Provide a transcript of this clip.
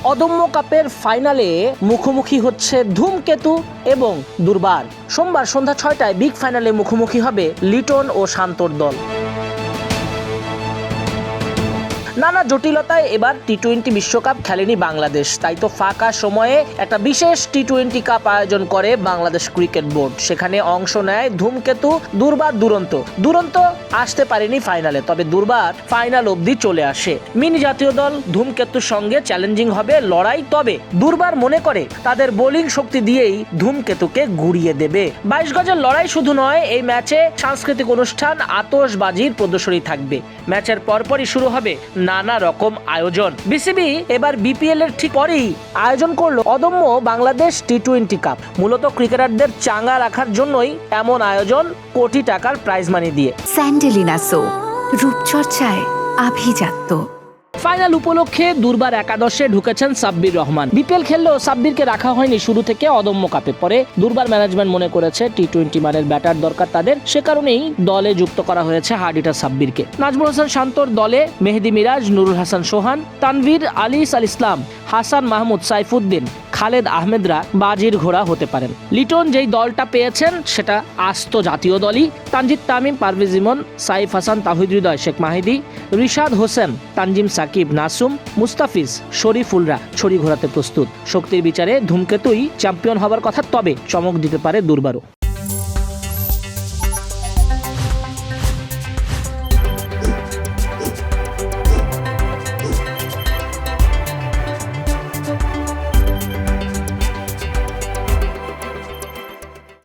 অদম্য কাপের ফাইনালে মুখোমুখি হচ্ছে ধূমকেতু এবং দুর্বার। সোমবার সন্ধ্যা 6টায় বিগ ফাইনালে মুখোমুখি হবে লিটন ও শান্তর দল। নানা জটিলতায় এবার টি-20 বিশ্বকাপ খেলেনি বাংলাদেশ, তাই তো ফাঁকা সময়ে একটা বিশেষ টি-20 কাপ আয়োজন করে বাংলাদেশ ক্রিকেট বোর্ড। সেখানে অংশ নেয় ধূমকেতু, দুর্বার, দুরন্ত আসতে পারেনি ফাইনালে, তবে দুর্বার ফাইনাল অবধি চলে আসে। মিনি জাতীয় দল ধূমকেতুর সঙ্গে চ্যালেঞ্জিং হবে লড়াই, তবে দুর্বার মনে করে তাদের বোলিং শক্তি দিয়েই ধূমকেতুকে গুড়িয়ে দেবে। 22 গজের লড়াই শুধু নয়, এই ম্যাচে সাংস্কৃতিক অনুষ্ঠান, আতশবাজির প্রদর্শনী থাকবে। ম্যাচের পরপরই শুরু হবে নানা রকম আয়োজন। বিসিবি এবার বিপিএল এর ঠিক পরেই আয়োজন করলো অদম্য বাংলাদেশ টি-20 কাপ। মূলত ক্রিকেটারদের চাঙ্গা রাখার জন্যই এমন আয়োজন, কোটি টাকার প্রাইজ মানি দিয়ে। স্যান্ডেলিনা সো, রূপচর্চায় আভিজাত্য। ফাইনাল উপলক্ষে দুর্বার একাদশে ঢুকেছেন সাব্বির রহমান। বিপিএল খেললেও সাব্বিরকে রাখা হয়নি শুরু থেকে অদম্য কাপে। পরে দুর্বার ম্যানেজমেন্ট মনে করেছে টি-20 মানের ব্যাটার দরকার তাদের, সে কারণেই দলে যুক্ত করা হয়েছে হার্ড হিটার সাব্বিরকে। নাজমুল হাসান শান্তর দলে মেহেদি মিরাজ, নুরুল হাসান সোহান, তানভীর, আলিস আল ইসলাম, হাসান মাহমুদ, সাইফুদ্দিন, খালেদ আহমেদরা বাজির ঘোড়া হতে পারেন। লিটন যেই দলটা পেয়েছেন সেটা আস্ত জাতীয় দলই। তানজিদ তামিম, পারভেজ ইমন, সাইফ হাসান, তাহিদ হৃদয়, শেখ মাহিদি, রিশাদ হোসেন, তানজিম সাকিব, নাসুম, মুস্তাফিজ, শরীফুলরা ছড়ি ঘোরাতে প্রস্তুত। শক্তির বিচারে ধূমকেতুই চ্যাম্পিয়ন হবার কথা, তবে চমক দিতে পারে দুর্বারও।